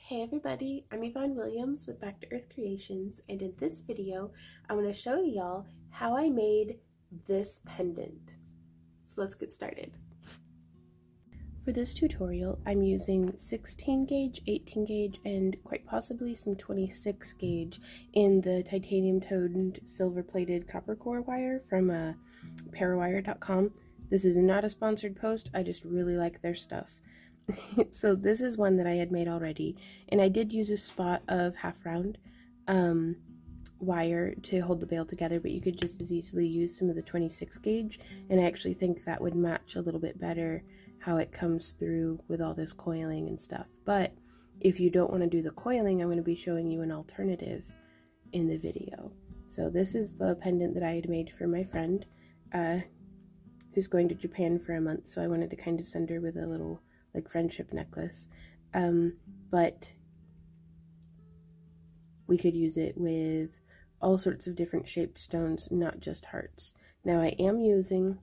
Hey everybody, I'm Yvonne Williams with Back to Earth Creations, and in this video I'm going to show y'all how I made this pendant. So let's get started. For this tutorial I'm using 16 gauge, 18 gauge, and quite possibly some 26 gauge in the titanium toned silver plated copper core wire from parawire.com. This is not a sponsored post, I just really like their stuff. So this is one that I had made already, and I did use a spot of half round wire to hold the bail together, but you could just as easily use some of the 26 gauge, and I actually think that would match a little bit better how it comes through with all this coiling and stuff. But if you don't want to do the coiling, I'm going to be showing you an alternative in the video. So this is the pendant that I had made for my friend who's going to Japan for a month, so I wanted to kind of send her with a little like friendship necklace, but we could use it with all sorts of different shaped stones, not just hearts. Now I am using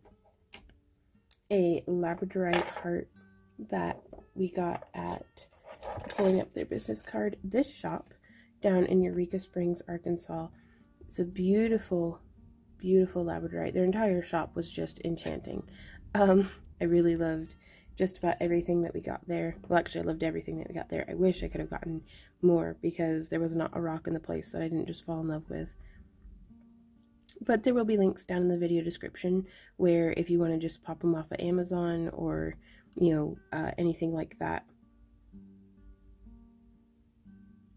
a labradorite heart that we got at, pulling up their business card, this shop down in Eureka Springs, Arkansas. It's a beautiful, beautiful labradorite. Their entire shop was just enchanting. I really loved just about everything that we got there. Well, actually, I loved everything that we got there. I wish I could have gotten more because there was not a rock in the place that I didn't just fall in love with. But there will be links down in the video description where if you want to just pop them off of Amazon or, you know, anything like that,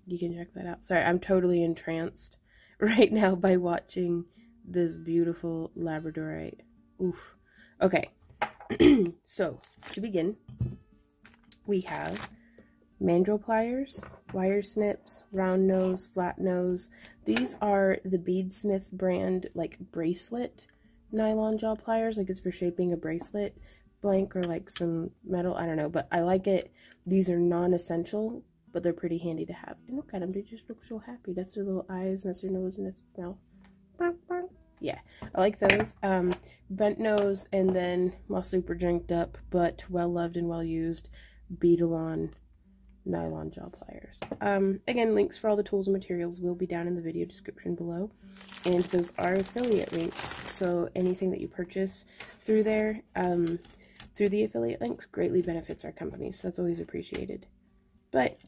you can check that out. Sorry, I'm totally entranced right now by watching this beautiful labradorite. Oof. Okay. So, to begin, we have Mandrel Pliers, wire snips, round nose, flat nose. These are the Beadsmith brand, like, bracelet nylon jaw pliers. Like, it's for shaping a bracelet blank or, like, some metal. I don't know, but I like it. These are non-essential, but they're pretty handy to have. And look at them. They just look so happy. That's their little eyes, and that's their nose, and that's their mouth. Yeah, I like those. Bent nose, and then my super drinked up but well loved and well used beadle-on nylon jaw pliers. Again, links for all the tools and materials will be down in the video description below, and those are affiliate links, so anything that you purchase through there, through the affiliate links, greatly benefits our company, so that's always appreciated. But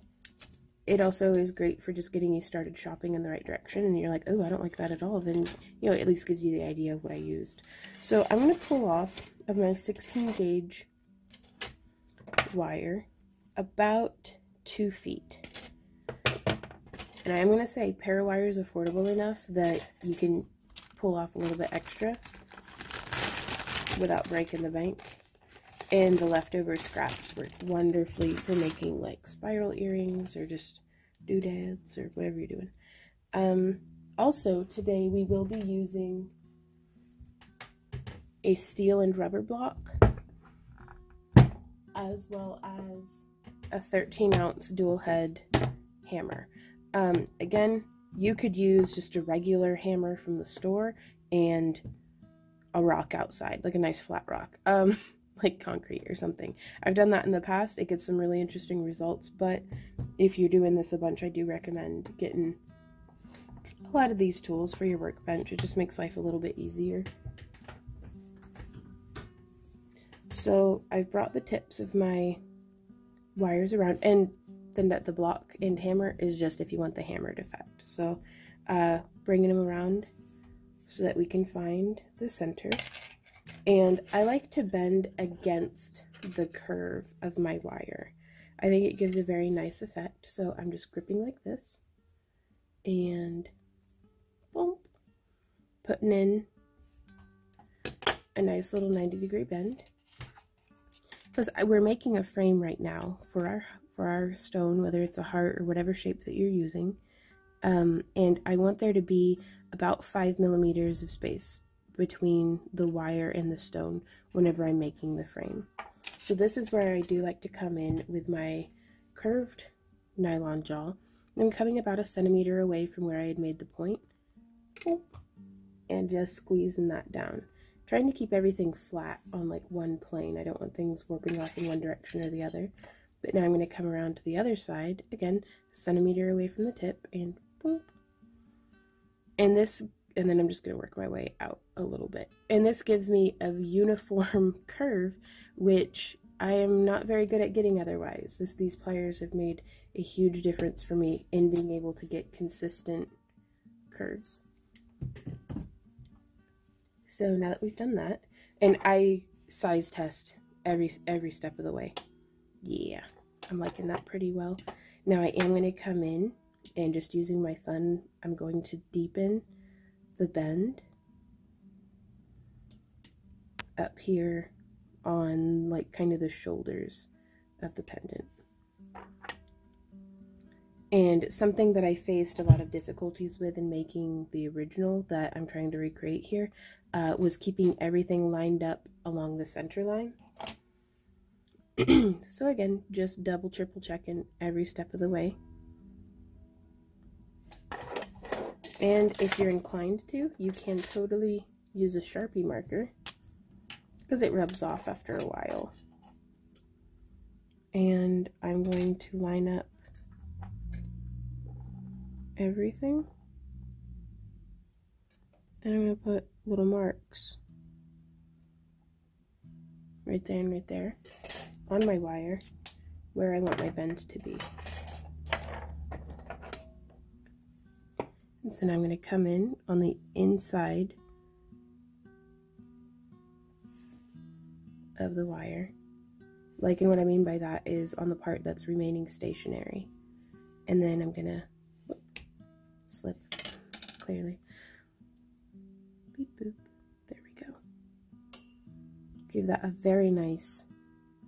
it also is great for just getting you started shopping in the right direction, and you're like, oh, I don't like that at all, then, you know, it at least gives you the idea of what I used. So I'm going to pull off of my 16 gauge wire about 2 feet. And I'm going to say Parawire is affordable enough that you can pull off a little bit extra without breaking the bank. And the leftover scraps work wonderfully for making like spiral earrings or just doodads or whatever you're doing. Also, today we will be using a steel and rubber block, as well as a 13-ounce dual head hammer. Again, you could use just a regular hammer from the store and a rock outside, like a nice flat rock. Like concrete or something. I've done that in the past. It gets some really interesting results, but if you're doing this a bunch, I do recommend getting a lot of these tools for your workbench. It just makes life a little bit easier. So I've brought the tips of my wires around, and then the block and hammer is just if you want the hammered effect. So bringing them around so that we can find the center. And I like to bend against the curve of my wire. I think it gives a very nice effect. So I'm just gripping like this and boom, putting in a nice little 90-degree bend. Because we're making a frame right now for our stone, whether it's a heart or whatever shape that you're using. And I want there to be about 5 millimeters of space between the wire and the stone whenever I'm making the frame. So this is where I do like to come in with my curved nylon jaw. I'm coming about 1 centimeter away from where I had made the point, and just squeezing that down. Trying to keep everything flat on like one plane. I don't want things warping off in one direction or the other. But now I'm going to come around to the other side, again, a centimeter away from the tip, and boom. And then I'm just going to work my way out a little bit. And this gives me a uniform curve, which I am not very good at getting otherwise. These pliers have made a huge difference for me in being able to get consistent curves. So now that we've done that, and I size test every step of the way. Yeah, I'm liking that pretty well. Now I am going to come in and just using my thumb, I'm going to deepen the bend up here on like kind of the shoulders of the pendant. And something that I faced a lot of difficulties with in making the original that I'm trying to recreate here was keeping everything lined up along the center line. So again, just double, triple checking every step of the way. And if you're inclined to, you can totally use a Sharpie marker because it rubs off after a while. And I'm going to line up everything. And I'm going to put little marks right there and right there on my wire where I want my bend to be. And so now I'm going to come in on the inside of the wire. Like, and what I mean by that is on the part that's remaining stationary. And then I'm going to slip clearly. Beep boop. There we go. Give that a very nice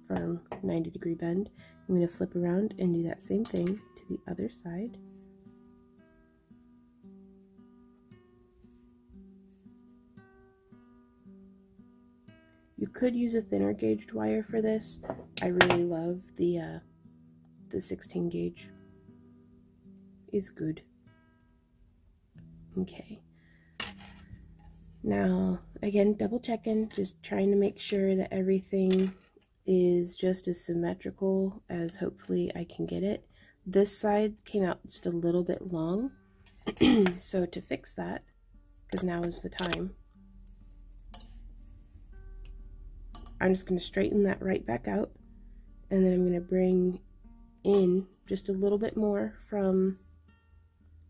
firm 90-degree bend. I'm going to flip around and do that same thing to the other side. You could use a thinner gauged wire for this. I really love the 16 gauge. It's good. Okay. Now, again, double checking, just trying to make sure that everything is just as symmetrical as hopefully I can get it. This side came out just a little bit long. So to fix that, because now is the time, I'm just going to straighten that right back out, and then I'm going to bring in just a little bit more from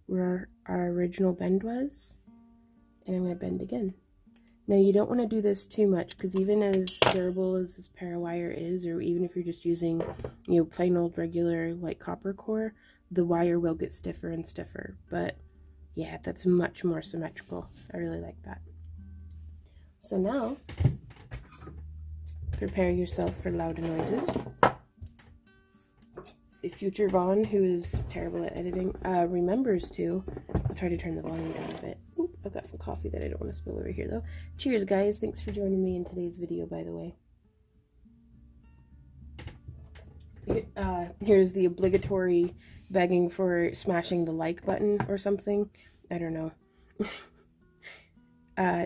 where our original bend was, and I'm going to bend again. Now you don't want to do this too much, because even as durable as this parawire is, or even if you're just using, you know, plain old regular like copper core, the wire will get stiffer and stiffer. But yeah, that's much more symmetrical. I really like that. So now, prepare yourself for louder noises. If future Vaughn, who is terrible at editing, remembers to, I'll try to turn the volume down a bit. Oop, I've got some coffee that I don't want to spill over here though. Cheers guys, thanks for joining me in today's video, by the way. Here's the obligatory begging for smashing the like button or something. I don't know.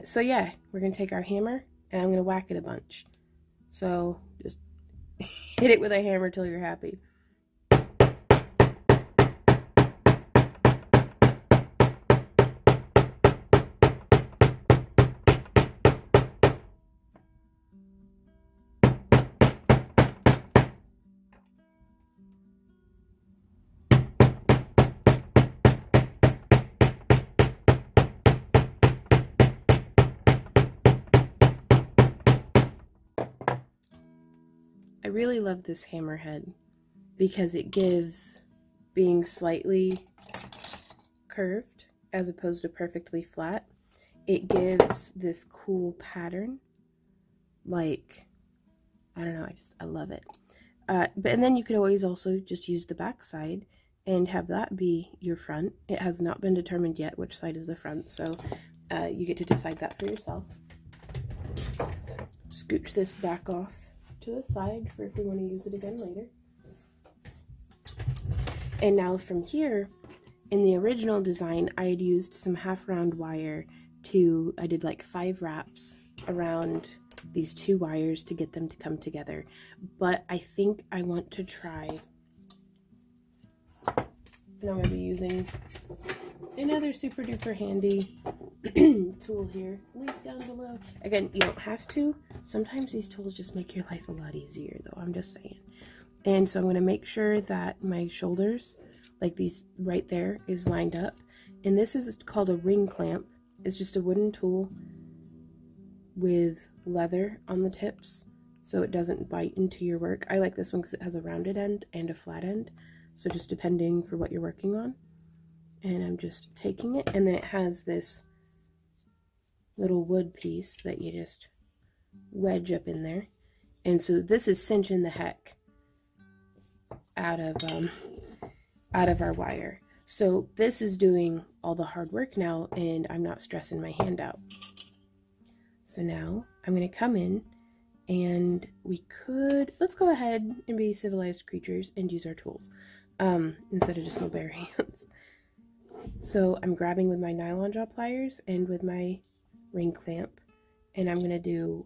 So yeah, we're going to take our hammer and I'm going to whack it a bunch. So just hit it with a hammer till you're happy. I really love this hammerhead because it gives being slightly curved as opposed to perfectly flat. It gives this cool pattern. Like, I don't know, I love it. And then you could always also just use the back side and have that be your front. It has not been determined yet which side is the front, so you get to decide that for yourself. Scooch this back off to the side for if we want to use it again later. And now from here, in the original design, I had used some half round wire I did like 5 wraps around these two wires to get them to come together. But I think I want to try, and I'm going to be using another super duper handy tool here, link down below. Again, you don't have to. Sometimes these tools just make your life a lot easier, though, I'm just saying. And so I'm going to make sure that my shoulders, like these right there, is lined up. And this is called a ring clamp. It's just a wooden tool with leather on the tips so it doesn't bite into your work. I like this one because it has a rounded end and a flat end, so just depending for what you're working on. And I'm just taking it, and then it has this little wood piece that you just wedge up in there. And so this is cinching the heck out of our wire. So this is doing all the hard work now, and I'm not stressing my hand out. So now I'm going to come in, and let's go ahead and be civilized creatures and use our tools instead of just my bare hands. So I'm grabbing with my nylon jaw pliers and with my ring clamp, and I'm going to do,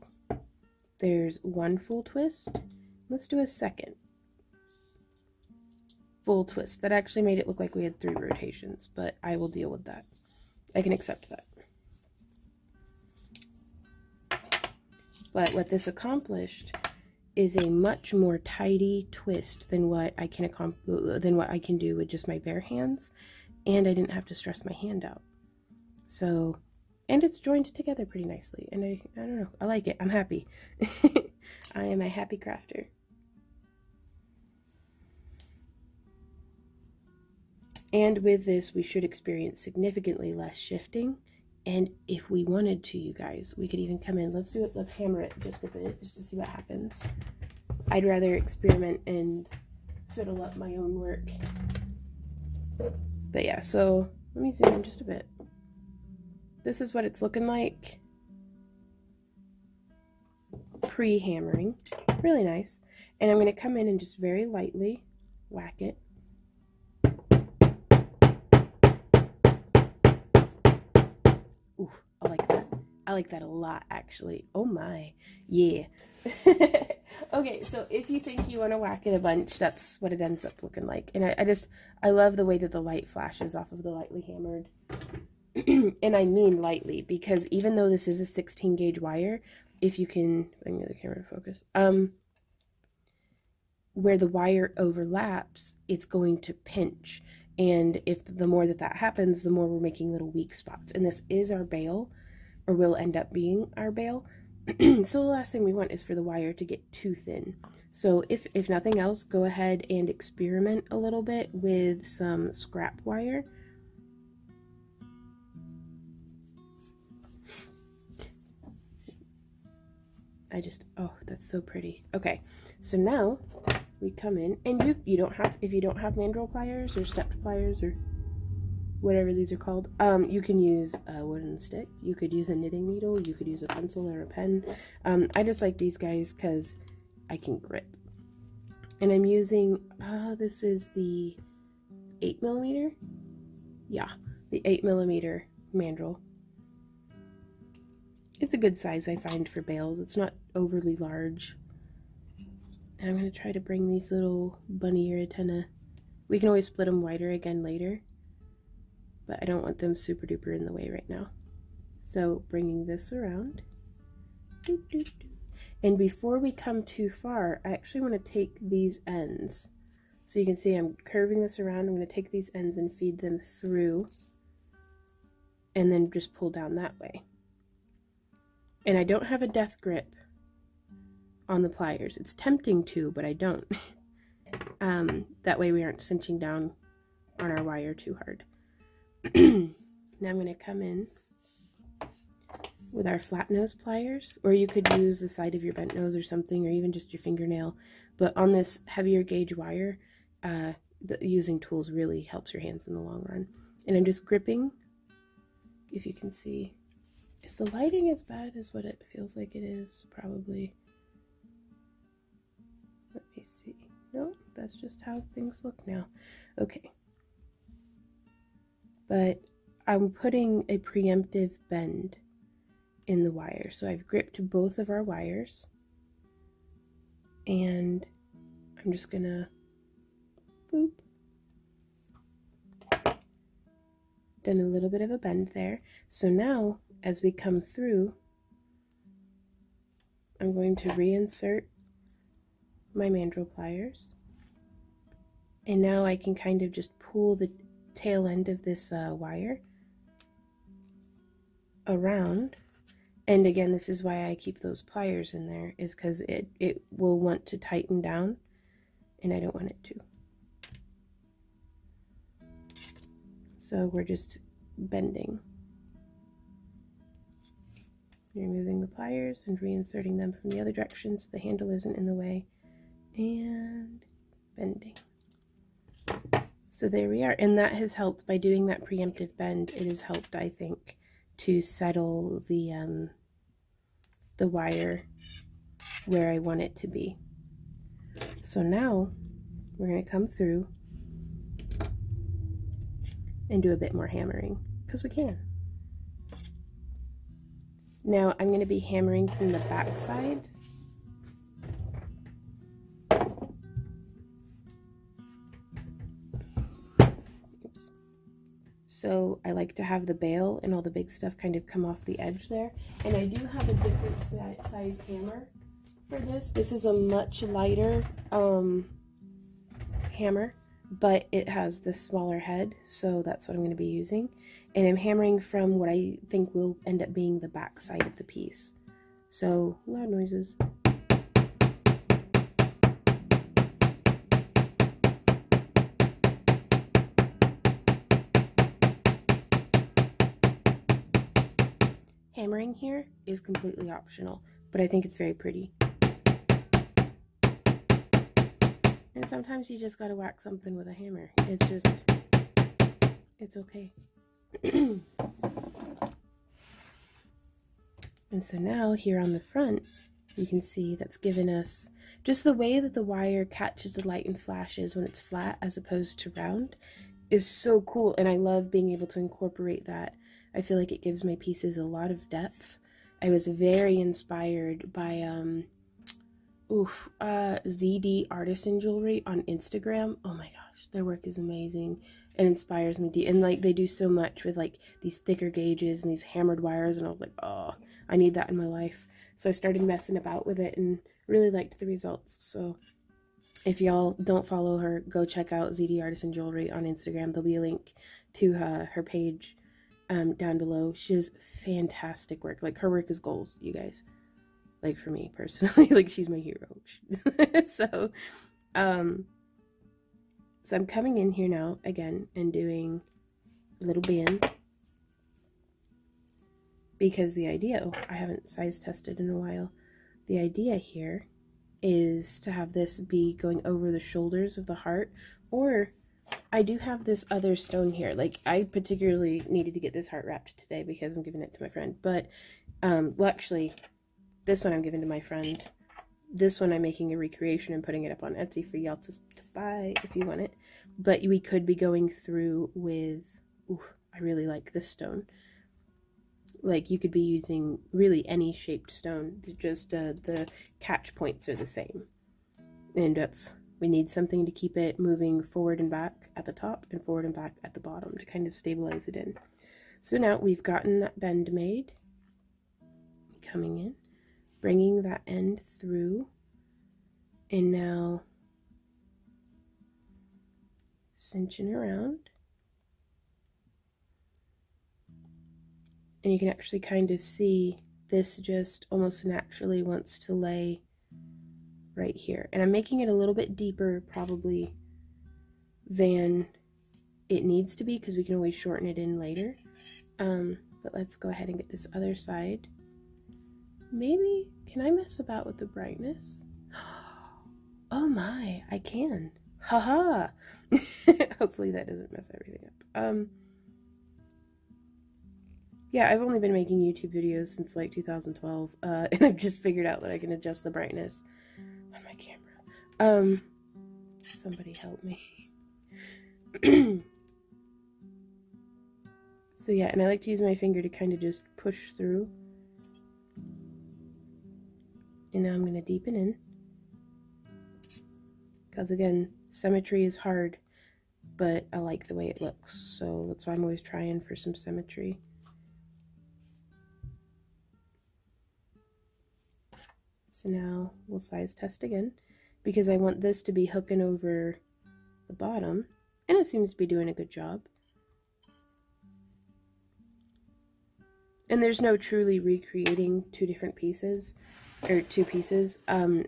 there's one full twist. Let's do a second full twist. That actually made it look like we had 3 rotations, but I will deal with that. I can accept that. But what this accomplished is a much more tidy twist than what I can do with just my bare hands, and I didn't have to stress my hand out. So, and it's joined together pretty nicely, and I don't know, I like it. I'm happy. I am a happy crafter. And with this, we should experience significantly less shifting. And if we wanted to, you guys, we could even come in. Let's do it. Let's hammer it just a bit, just to see what happens. I'd rather experiment and fiddle up my own work. But yeah, so let me zoom in just a bit. This is what it's looking like pre-hammering. Really nice. And I'm going to come in and just very lightly whack it. Ooh, I like that. I like that a lot, actually. Oh my. Yeah. Okay, so if you think you want to whack it a bunch, that's what it ends up looking like. And I love the way that the light flashes off of the lightly hammered. And I mean lightly, because even though this is a 16 gauge wire, if you can, I can get the camera to focus, where the wire overlaps, it's going to pinch. And if the more that happens, the more we're making little weak spots. And this is our bail, or will end up being our bail. So the last thing we want is for the wire to get too thin. So if nothing else, go ahead and experiment a little bit with some scrap wire. Oh, that's so pretty. Okay, so now we come in, and you don't have, if you don't have mandrel pliers or stepped pliers or whatever these are called, you can use a wooden stick, you could use a knitting needle, you could use a pencil or a pen. I just like these guys because I can grip. And I'm using, this is the 8mm, yeah, the 8mm mandrel. It's a good size, I find, for bales. It's not overly large. And I'm going to try to bring these little bunny ear antenna. We can always split them wider again later, but I don't want them super duper in the way right now. So bringing this around. And before we come too far, I actually want to take these ends. So you can see I'm curving this around. I'm going to take these ends and feed them through, and then just pull down that way. And I don't have a death grip on the pliers. It's tempting to, but I don't. That way we aren't cinching down on our wire too hard. Now I'm going to come in with our flat nose pliers, or you could use the side of your bent nose or something, or even just your fingernail. But on this heavier gauge wire, using tools really helps your hands in the long run. And I'm just gripping, if you can see. Is the lighting as bad as what it feels like it is? Probably. Let me see. No, that's just how things look now. Okay. But I'm putting a preemptive bend in the wire. So I've gripped both of our wires, and I'm just gonna boop. Done a little bit of a bend there. So now as we come through, I'm going to reinsert my mandrel pliers, and now I can kind of just pull the tail end of this wire around. And again, this is why I keep those pliers in there, is because it will want to tighten down, and I don't want it to. So we're just bending, removing the pliers and reinserting them from the other direction so the handle isn't in the way, and bending. So there we are, and that has helped. By doing that preemptive bend, it has helped, I think, to settle the wire where I want it to be. So now we're going to come through and do a bit more hammering, because we can. Now I'm going to be hammering from the back side. Oops. So I like to have the bail and all the big stuff kind of come off the edge there. And I do have a different size hammer for this. This is a much lighter hammer, but it has this smaller head, so that's what I'm going to be using. And I'm hammering from what I think will end up being the back side of the piece. So, loud noises. Hammering here is completely optional, but I think it's very pretty. And sometimes you just gotta whack something with a hammer. It's just, it's okay. And so now here on the front, you can see that's given us just the way that the wire catches the light and flashes when it's flat as opposed to round is so cool. And I love being able to incorporate that. I feel like it gives my pieces a lot of depth. I was very inspired by ZD Artisan Jewelry on Instagram. Oh my gosh, their work is amazing. It inspires me. And like, they do so much with like these thicker gauges and these hammered wires, and I was like, oh, I need that in my life. So I started messing about with it and really liked the results. So if y'all don't follow her, go check out ZD Artisan Jewelry on Instagram. There'll be a link to her page down below. She does fantastic work. Like, her work is goals, you guys. Like, for me personally, like, she's my hero. So I'm coming in here now again and doing a little bend, because the idea, oh, I haven't size tested in a while. The idea here is to have this be going over the shoulders of the heart, or I do have this other stone here. Like, I particularly needed to get this heart wrapped today because I'm giving it to my friend, but well, actually, this one I'm giving to my friend. This one I'm making a recreation and putting it up on Etsy for y'all to buy if you want it. But we could be going through with, ooh, I really like this stone. Like, you could be using really any shaped stone. Just the catch points are the same. And we need something to keep it moving forward and back at the top and forward and back at the bottom to kind of stabilize it in. So now we've gotten that bend made. Coming in, bringing that end through, and now cinching around. And you can actually kind of see this just almost naturally wants to lay right here. And I'm making it a little bit deeper probably than it needs to be, because we can always shorten it in later. But let's go ahead and get this other side. Maybe, can I mess about with the brightness? Oh my, I can. Haha. Hopefully that doesn't mess everything up. Yeah, I've only been making YouTube videos since like 2012, and I've just figured out that I can adjust the brightness on my camera. Somebody help me. So yeah, and I like to use my finger to kind of just push through And now I'm going to deepen in. Because again, symmetry is hard, but I like the way it looks. So that's why I'm always trying for some symmetry. So now we'll size test again, because I want this to be hooking over the bottom, and it seems to be doing a good job. And there's no truly recreating two pieces,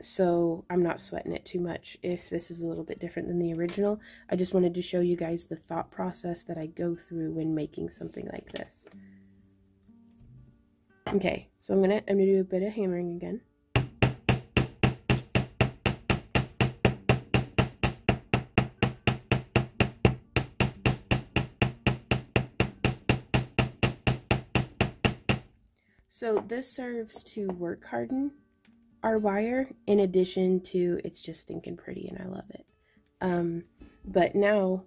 so I'm not sweating it too much if this is a little bit different than the original. I just wanted to show you guys the thought process that I go through when making something like this. Okay, so I'm gonna do a bit of hammering again. So this serves to work harden our wire, in addition to it's just stinking pretty and I love it. But now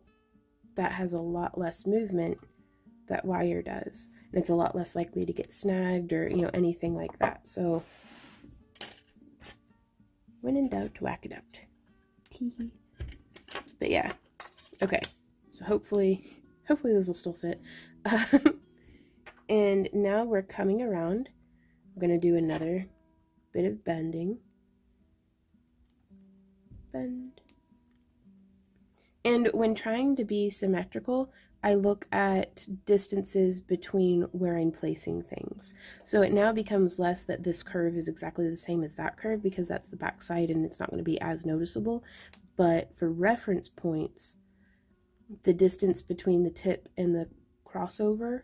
that has a lot less movement, that wire does, and it's a lot less likely to get snagged or, you know, anything like that. So when in doubt, whack it out. But yeah, okay, so hopefully this will still fit. And now we're coming around. We're going to do another bit of bending. Bend. And when trying to be symmetrical, I look at distances between where I'm placing things. So it now becomes less that this curve is exactly the same as that curve, because that's the back side and it's not going to be as noticeable. But for reference points, the distance between the tip and the crossover,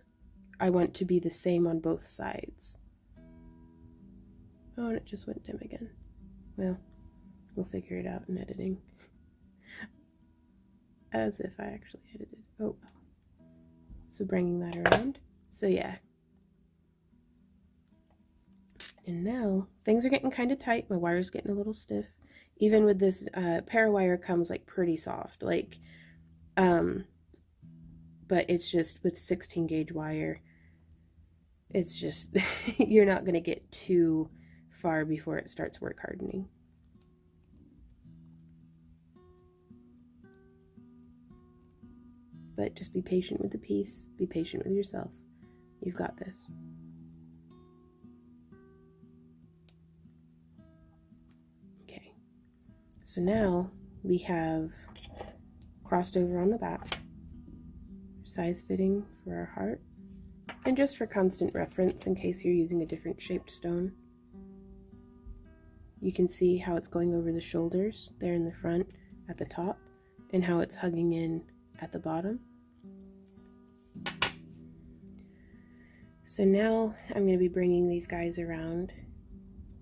I want to be the same on both sides. Oh, and it just went dim again. Well, we'll figure it out in editing. As if I actually edited. Oh, so bringing that around. So yeah. And now things are getting kind of tight. My wire's getting a little stiff. Even with this parawire comes like pretty soft, like but it's just with 16 gauge wire, it's just you're not going to get too far before it starts work hardening. But just be patient with the piece, be patient with yourself. You've got this. Okay, so now we have crossed over on the back, size fitting for our heart, and just for constant reference in case you're using a different shaped stone. You can see how it's going over the shoulders there in the front at the top, and how it's hugging in at the bottom. So now I'm going to be bringing these guys around,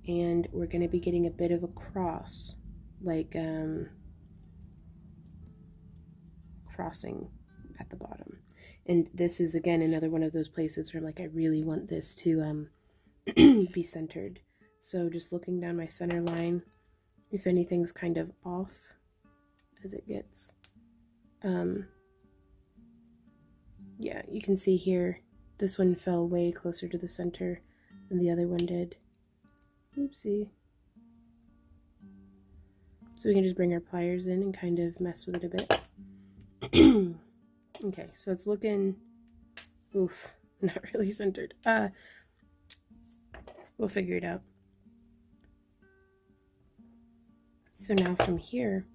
and we're going to be getting a bit of a cross, like crossing at the bottom. And this is again another one of those places where I'm like, I really want this to be centered. So just looking down my center line, if anything's kind of off as it gets, yeah, you can see here, this one fell way closer to the center than the other one did. Oopsie. So we can just bring our pliers in and kind of mess with it a bit. Okay, so it's looking, oof, not really centered. We'll figure it out. So now from here,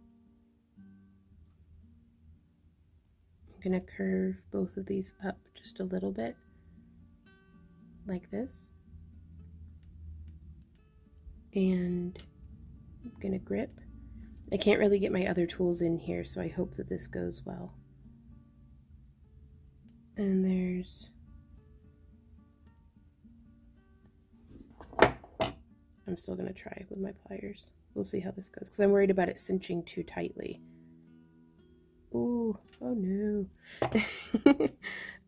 I'm gonna curve both of these up just a little bit, like this. And I'm gonna grip. I can't really get my other tools in here, so I hope that this goes well. And there's, I'm still gonna try with my pliers. We'll see how this goes, because I'm worried about it cinching too tightly. Ooh, oh no.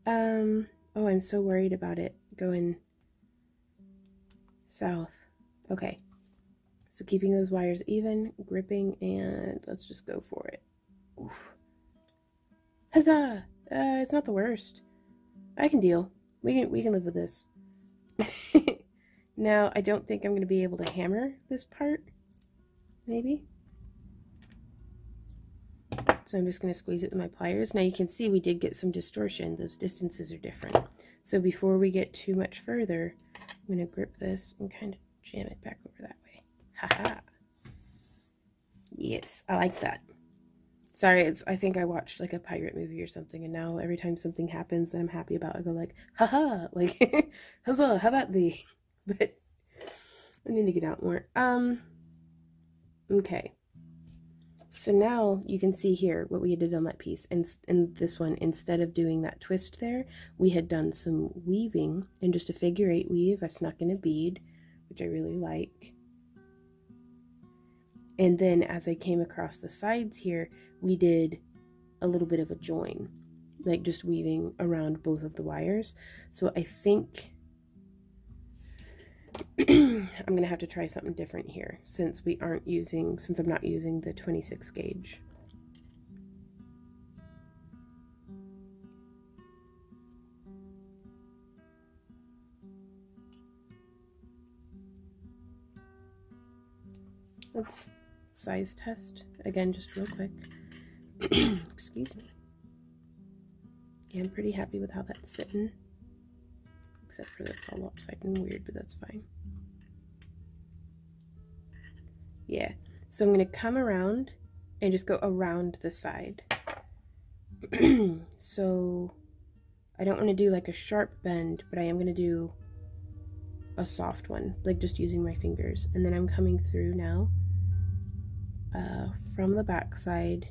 Oh, I'm so worried about it going south. Okay, so keeping those wires even, gripping, and let's just go for it. Oof. Huzzah! It's not the worst. I can deal. We can live with this. Now, I don't think I'm going to be able to hammer this part, maybe. So I'm just going to squeeze it with my pliers. Now you can see we did get some distortion. Those distances are different. So before we get too much further, I'm going to grip this and kind of jam it back over that way. Haha. Yes, I like that. Sorry, I think I watched like a pirate movie or something, and now every time something happens that I'm happy about, I go like, haha, like, huzzah, how about thee? But I need to get out more. Okay. So now you can see here what we did on that piece. And in this one, instead of doing that twist there, we had done some weaving and just a figure 8 weave. I snuck in a bead, which I really like. And then as I came across the sides here, we did a little bit of a join, like just weaving around both of the wires. So I think I'm going to have to try something different here since I'm not using the 26 gauge. Let's size test again, just real quick. Excuse me. Yeah, I'm pretty happy with how that's sitting, except for that's all lopsided and weird, but that's fine. Yeah, so I'm going to come around and just go around the side. So I don't want to do like a sharp bend, but I am going to do a soft one, like just using my fingers. And then I'm coming through now from the back side,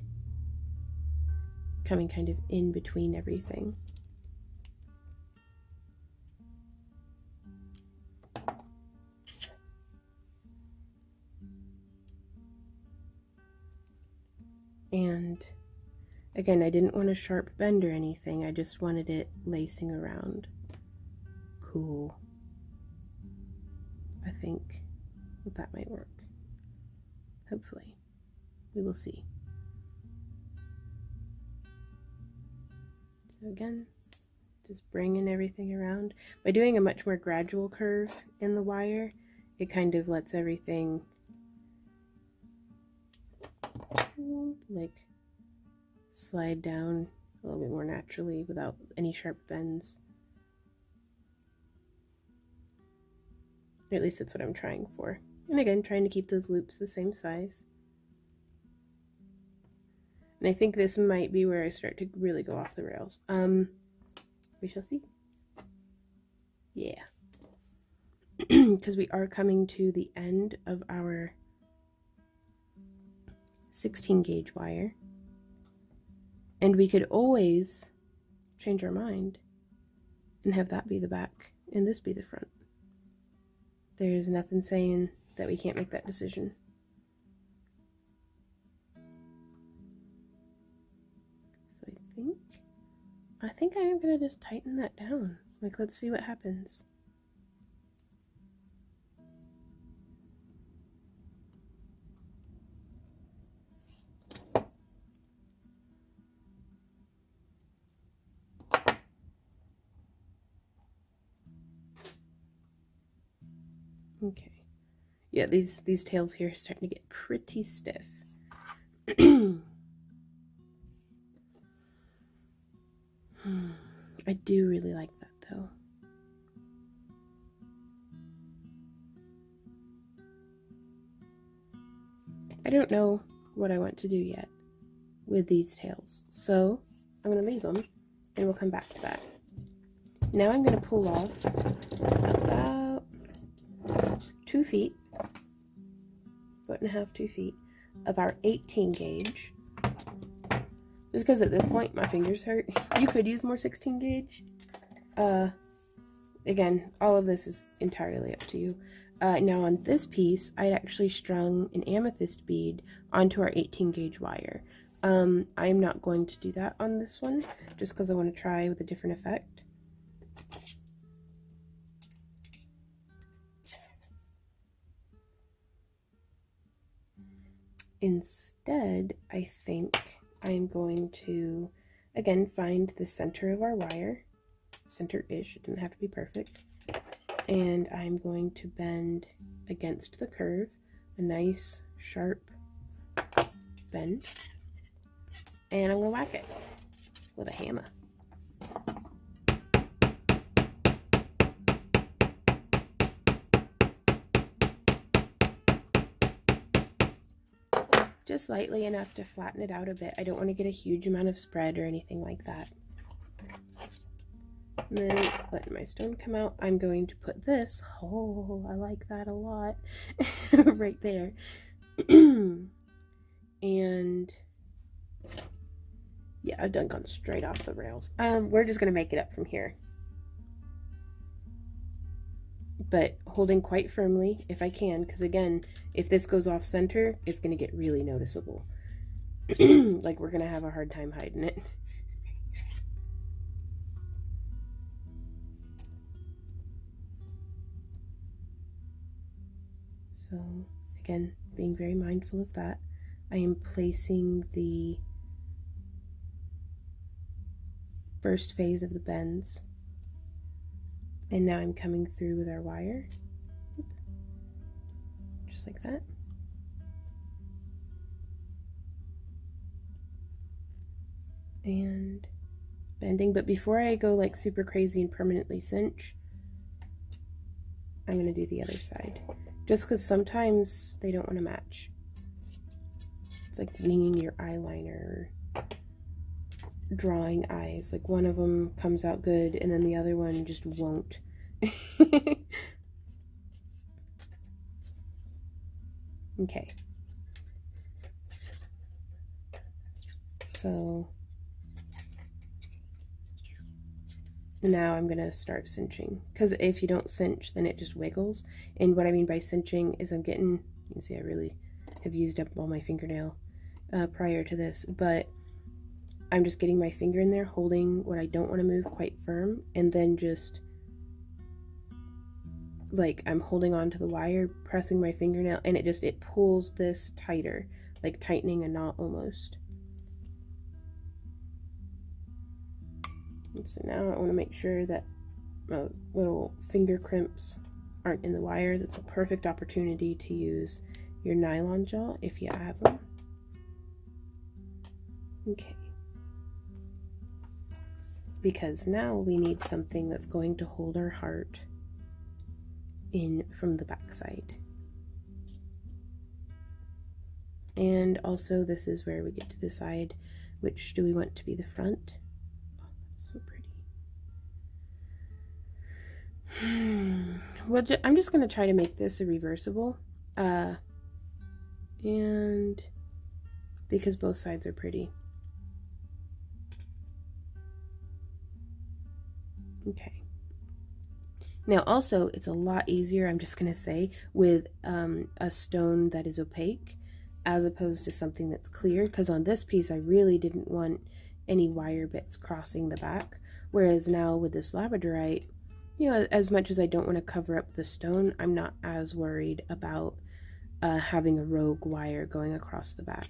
coming kind of in between everything. And again, I didn't want a sharp bend or anything, I just wanted it lacing around. Cool. I think that might work. Hopefully. We will see. So again, just bringing everything around. By doing a much more gradual curve in the wire, it kind of lets everything like slide down a little bit more naturally without any sharp bends. Or at least that's what I'm trying for. And again, trying to keep those loops the same size. And I think this might be where I start to really go off the rails. We shall see. Yeah. Because we are coming to the end of our 16 gauge wire. And we could always change our mind and have that be the back and this be the front. There's nothing saying that we can't make that decision. So I think I am going to just tighten that down. Like, let's see what happens. Okay. Yeah, these tails here are starting to get pretty stiff. I do really like that though. I don't know what I want to do yet with these tails, so I'm going to leave them and we'll come back to that. Now I'm going to pull off about 2 feet, 1.5 feet, 2 feet of our 18 gauge. Just because at this point my fingers hurt. You could use more 16 gauge. Again, all of this is entirely up to you. Now on this piece, I actually strung an amethyst bead onto our 18 gauge wire. I'm not going to do that on this one, just because I want to try with a different effect. Instead, I think I'm going to, again, find the center of our wire, center-ish, it doesn't have to be perfect, and I'm going to bend against the curve, a nice sharp bend, and I'm going to whack it with a hammer. Just lightly enough to flatten it out a bit. I don't want to get a huge amount of spread or anything like that. And then letting my stone come out, I'm going to put this, oh, I like that a lot, right there. And yeah, I've done gone straight off the rails. We're just going to make it up from here. But holding quite firmly if I can, because again, if this goes off center, it's going to get really noticeable. Like we're going to have a hard time hiding it. So again, being very mindful of that, I am placing the first phase of the bends. And now I'm coming through with our wire, just like that. And bending, but before I go like super crazy and permanently cinch, I'm gonna do the other side. Just because sometimes they don't want to match. It's like winging your eyeliner, or drawing eyes. Like one of them comes out good and then the other one just won't. Okay. So now I'm gonna start cinching, because if you don't cinch then it just wiggles. And what I mean by cinching is I'm getting, you can see I really have used up all my fingernail prior to this, but I'm just getting my finger in there, holding what I don't want to move quite firm, and then just like I'm holding on to the wire, pressing my fingernail, and it pulls this tighter, like tightening a knot almost. And so now I want to make sure that little finger crimps aren't in the wire. That's a perfect opportunity to use your nylon jaw if you have them. Okay. Because now we need something that's going to hold our heart in from the back side. And also this is where we get to decide which do we want to be the front. Oh, that's so pretty. Well, I'm just going to try to make this a reversible. And because both sides are pretty. Okay. Now also, it's a lot easier, I'm just going to say, with a stone that is opaque as opposed to something that's clear, because on this piece I really didn't want any wire bits crossing the back, whereas now with this labradorite, you know, as much as I don't want to cover up the stone, I'm not as worried about having a rogue wire going across the back.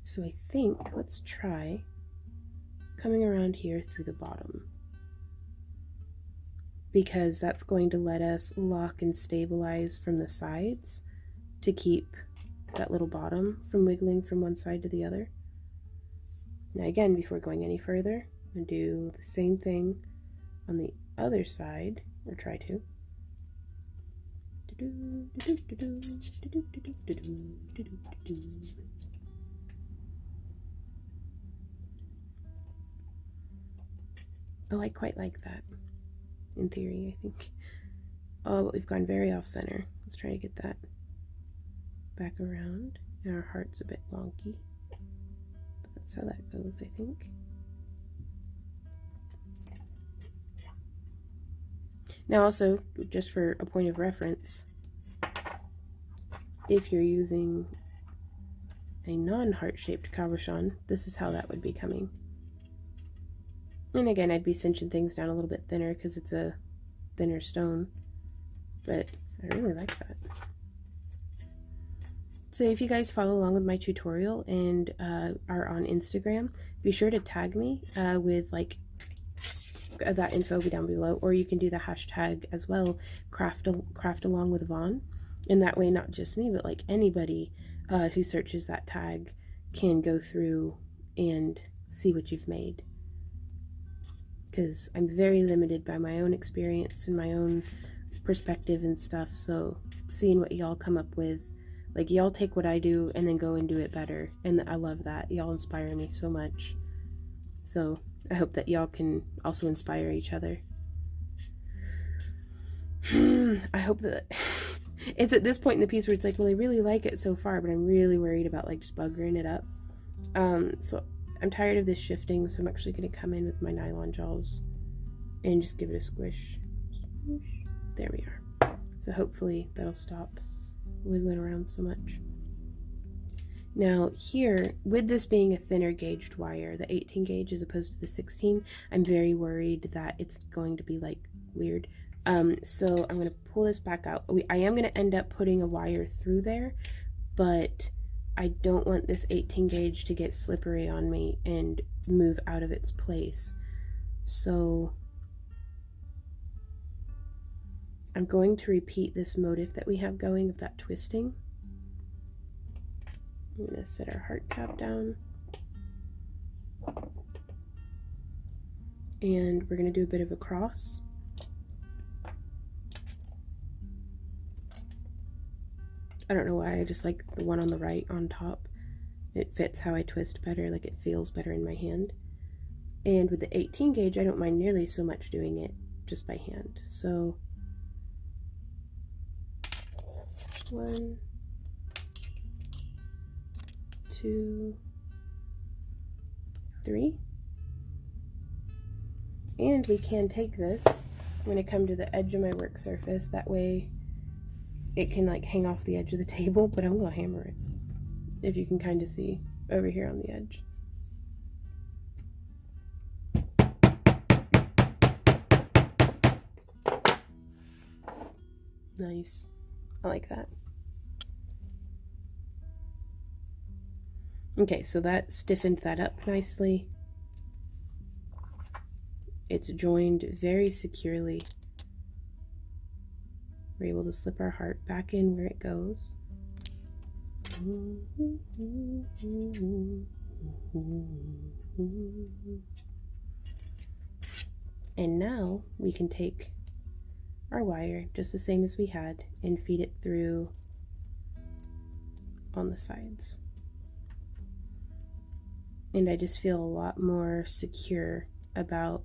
So I think, let's try coming around here through the bottom, because that's going to let us lock and stabilize from the sides to keep that little bottom from wiggling from one side to the other. Now again, before going any further, I'm going to do the same thing on the other side, or try to. Oh, I quite like that, in theory, I think. Oh, but we've gone very off-center. Let's try to get that back around. And our heart's a bit wonky. But that's how that goes, I think. Now also, just for a point of reference, if you're using a non-heart-shaped cabochon, this is how that would be coming. And again, I'd be cinching things down a little bit thinner because it's a thinner stone, but I really like that. So if you guys follow along with my tutorial and are on Instagram, be sure to tag me with like that info will be down below, or you can do the hashtag as well, craft along with Vaughn, and that way not just me but like anybody who searches that tag can go through and see what you've made, because I'm very limited by my own experience and my own perspective and stuff. So seeing what y'all come up with, like y'all take what I do and then go and do it better, and I love that. Y'all inspire me so much. So I hope that y'all can also inspire each other. I hope that it's at this point in the piece where it's like, well, I really like it so far, but I'm really worried about like just buggering it up. So I'm tired of this shifting, so I'm actually going to come in with my nylon jaws and just give it a squish. There we are. So hopefully that'll stop wiggling around so much. Now here, with this being a thinner gauged wire, the 18 gauge as opposed to the 16, I'm very worried that it's going to be like weird. So I'm going to pull this back out. I am going to end up putting a wire through there, but I don't want this 18 gauge to get slippery on me and move out of its place. So I'm going to repeat this motif that we have going of that twisting. I'm going to set our heart cap down. And we're going to do a bit of a cross. I don't know why, I just like the one on the right on top. It fits how I twist better, like it feels better in my hand. And with the 18 gauge, I don't mind nearly so much doing it just by hand. So 1, 2, 3. And we can take this, I'm going to come to the edge of my work surface, that way it can like hang off the edge of the table, but I'm going to hammer it, if you can kind of see over here on the edge. Nice. I like that. Okay, so that stiffened that up nicely. It's joined very securely. We're able to slip our heart back in where it goes. And now we can take our wire, just the same as we had, and feed it through on the sides. And I just feel a lot more secure about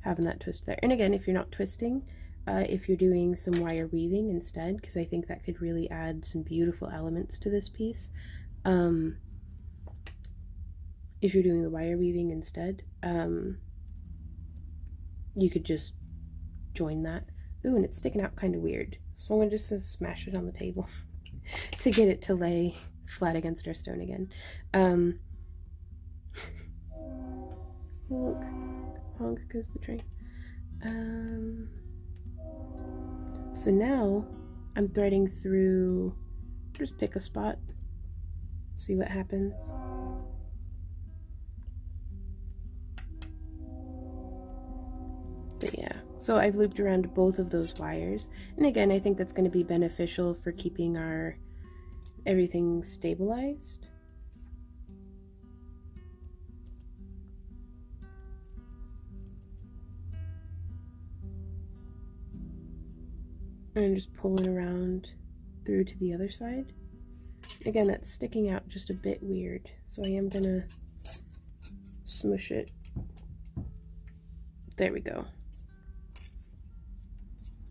having that twist there. And again, if you're not twisting, if you're doing some wire weaving instead, because I think that could really add some beautiful elements to this piece. If you're doing the wire weaving instead, you could just join that. Ooh, and it's sticking out kind of weird. So I'm going to just smash it on the table to get it to lay flat against our stone again. Honk, honk goes the train. So now I'm threading through, just pick a spot, see what happens. But yeah, so I've looped around both of those wires, and again, I think that's going to be beneficial for keeping our everything stabilized. And just pulling around through to the other side. Again, that's sticking out just a bit weird, so I am gonna smush it. There we go.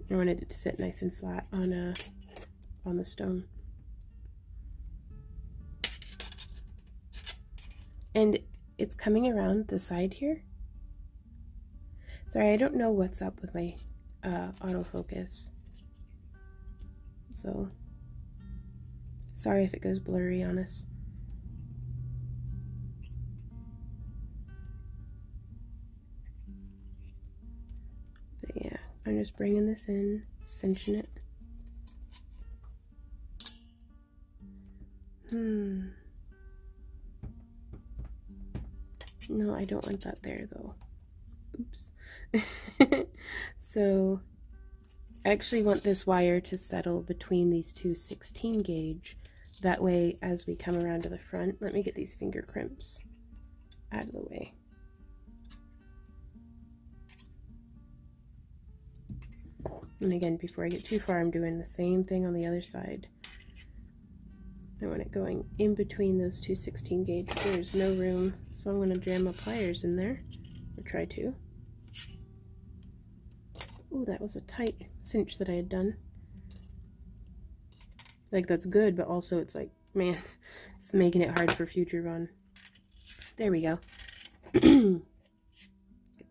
I wanted it to sit nice and flat on the stone. And it's coming around the side here. Sorry, I don't know what's up with my autofocus. So, sorry if it goes blurry on us. But yeah, I'm just bringing this in, cinching it. No, I don't want that there though. Oops. So I actually want this wire to settle between these two 16 gauge. That way, as we come around to the front, let me get these finger crimps out of the way. And again, before I get too far, I'm doing the same thing on the other side. I want it going in between those two 16 gauge. There's no room, so I'm going to jam my pliers in there, or try to. Oh, that was a tight cinch that I had done. Like, that's good, but also it's like, man, it's making it hard for future run. There we go. Get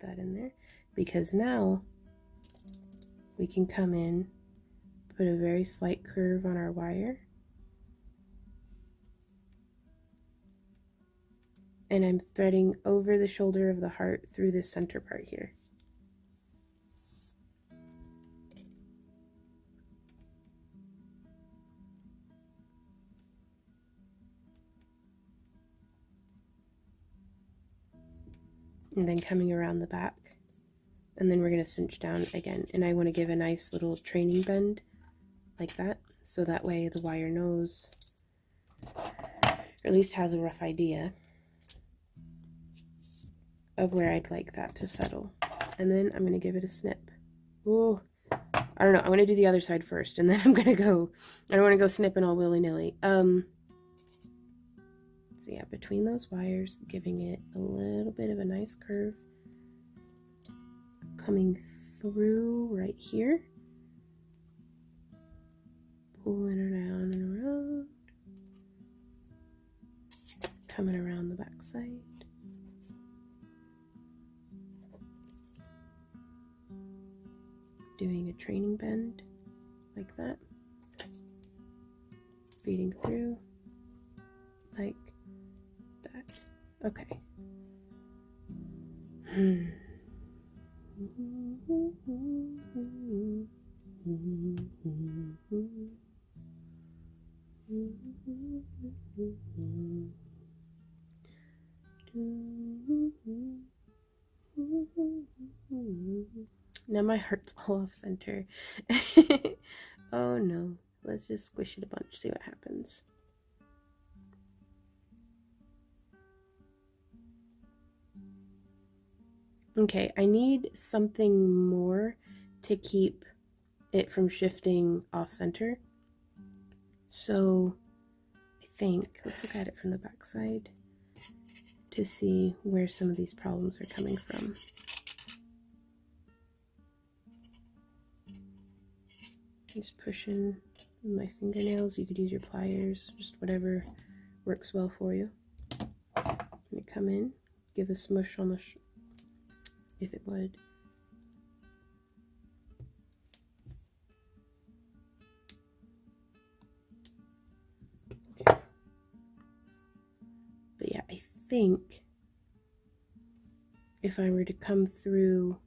that in there, because now we can come in, put a very slight curve on our wire, and I'm threading over the shoulder of the heart through this center part here. And then coming around the back, and then we're going to cinch down again, and I want to give a nice little training bend like that, so that way the wire knows, or at least has a rough idea of where I'd like that to settle. And then I'm going to give it a snip. Oh, I don't know, I'm going to do the other side first, and then I'm going to go, I don't want to go snipping all willy-nilly. So yeah, between those wires, giving it a little bit of a nice curve, coming through right here, pulling around and around, coming around the back side, doing a training bend like that, feeding through like that. Okay. Now my heart's all off center. Oh no. Let's just squish it a bunch, see what happens. Okay, I need something more to keep it from shifting off center. So I think, let's look at it from the back side to see where some of these problems are coming from. Just pushing with my fingernails. You could use your pliers, just whatever works well for you. I'm gonna come in, give a smush on the if it would. Okay. But yeah, I think if I were to come through,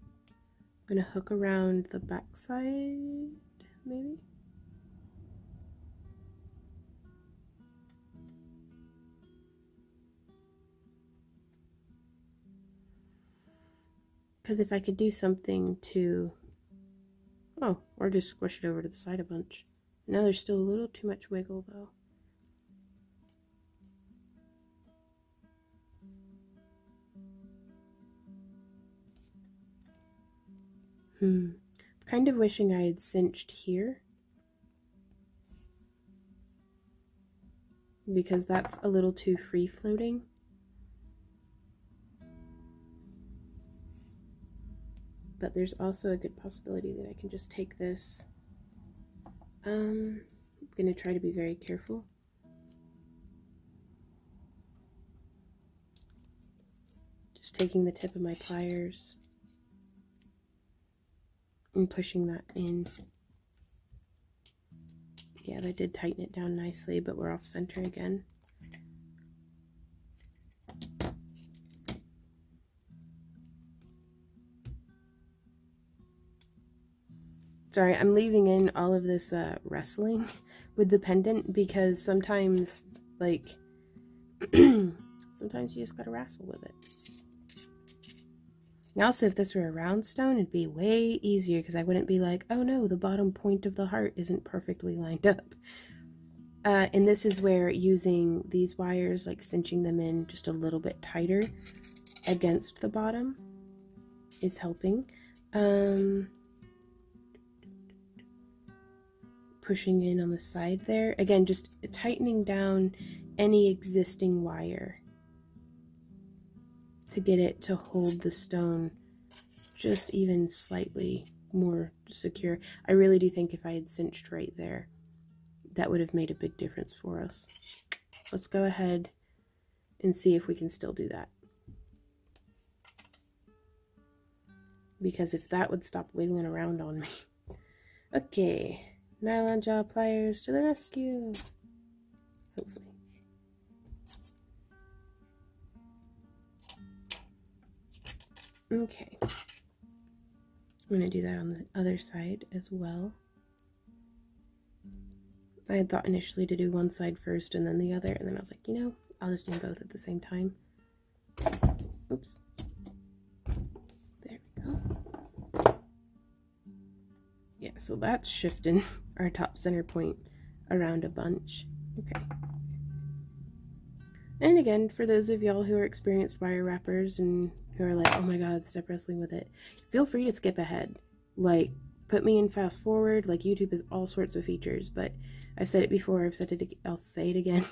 I'm gonna hook around the back side, maybe. Because if I could do something to, oh, or just squish it over to the side a bunch. Now there's still a little too much wiggle though. Kind of wishing I had cinched here, because that's a little too free floating. But there's also a good possibility that I can just take this. I'm gonna try to be very careful. Just taking the tip of my pliers and pushing that in. Yeah, that did tighten it down nicely, but we're off center again. Sorry, I'm leaving in all of this wrestling with the pendant, because sometimes, like, sometimes you just gotta wrestle with it. Also, if this were a round stone, it'd be way easier because I wouldn't be like, oh no, the bottom point of the heart isn't perfectly lined up. And this is where using these wires, like cinching them in just a little bit tighter against the bottom is helping. Pushing in on the side there. Again, just tightening down any existing wire to get it to hold the stone just even slightly more secure. I really do think if I had cinched right there, that would have made a big difference for us. Let's go ahead and see if we can still do that. Because if that would stop wiggling around on me. Okay, nylon jaw pliers to the rescue. Hopefully. Okay. I'm going to do that on the other side as well. I had thought initially to do one side first and then the other, and then I was like, you know, I'll just do both at the same time. Oops. There we go. Yeah, so that's shifting our top center point around a bunch. Okay. And again, for those of y'all who are experienced wire wrappers and who are like, oh my god, stop wrestling with it, feel free to skip ahead. Like, put me in fast forward. Like, YouTube has all sorts of features, but I've said it before, I've said it, I'll say it again.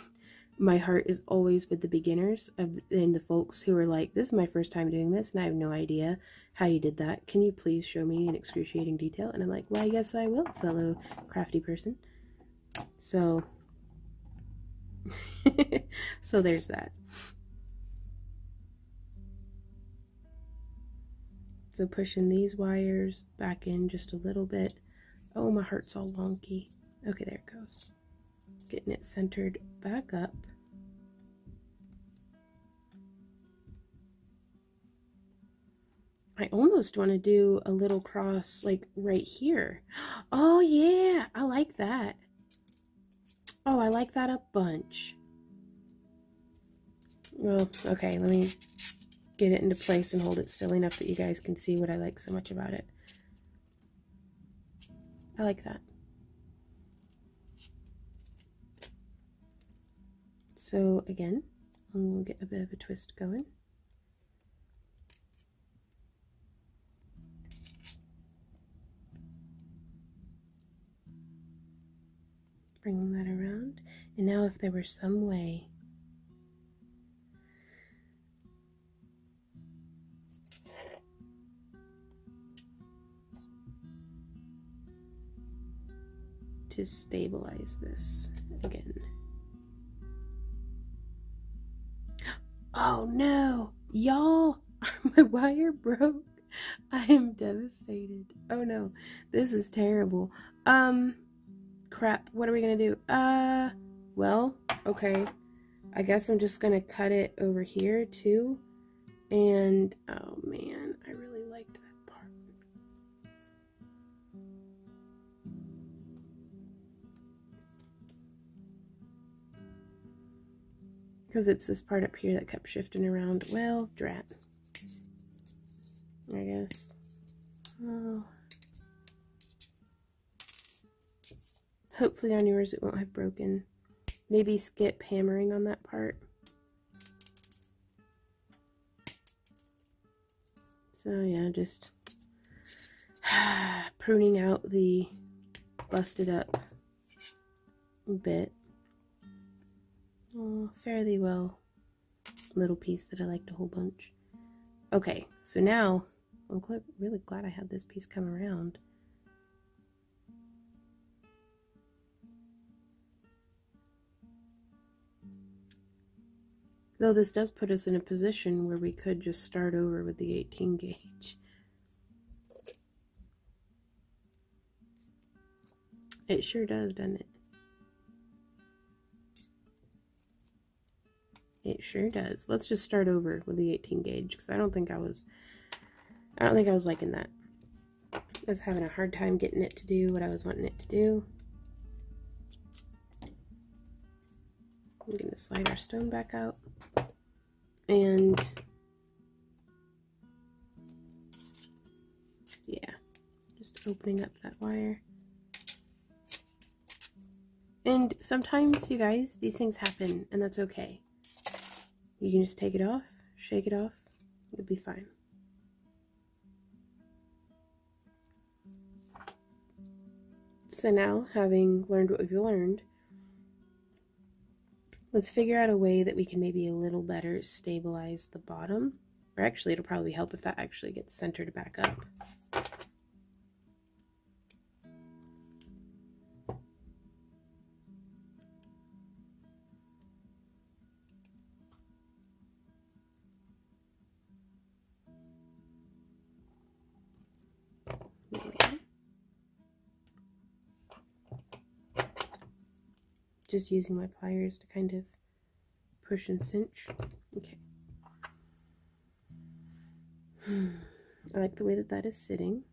My heart is always with the beginners and the folks who are like, this is my first time doing this and I have no idea how you did that. Can you please show me in excruciating detail? And I'm like, well, yes, I will, fellow crafty person. So, so there's that. So pushing these wires back in just a little bit. Oh, my heart's all wonky. Okay, there it goes. Getting it centered back up. I almost want to do a little cross like right here. Oh yeah, I like that. Oh, I like that a bunch. Well, okay, let me get it into place and hold it still enough that you guys can see what I like so much about it. I like that. So again, we'll get a bit of a twist going. Bringing that around. And now if there were some way to stabilize this again. Oh no, y'all, my wire broke. I am devastated. Oh no, this is terrible. Crap, what are we gonna do? Well, okay. I guess I'm just gonna cut it over here too. And, oh man, I really liked that part. Because it's this part up here that kept shifting around. Well, drat. I guess. Oh. Hopefully on yours it won't have broken. Maybe skip hammering on that part. So yeah, just pruning out the busted up bit. Oh, fairly well little piece that I liked a whole bunch. Okay, so now I'm really glad I had this piece come around. Though this does put us in a position where we could just start over with the 18 gauge. It sure does, doesn't it? It sure does. Let's just start over with the 18 gauge because I don't think I was liking that. I was having a hard time getting it to do what I was wanting it to do. I'm going to slide our stone back out and opening up that wire. And sometimes, you guys, these things happen, and that's okay. You can just take it off, shake it off, you'll be fine. So now, having learned what we've learned, let's figure out a way that we can maybe a little better stabilize the bottom. Or actually, it'll probably help if that actually gets centered back up. Just using my pliers to kind of push and cinch. Okay. I like the way that that is sitting.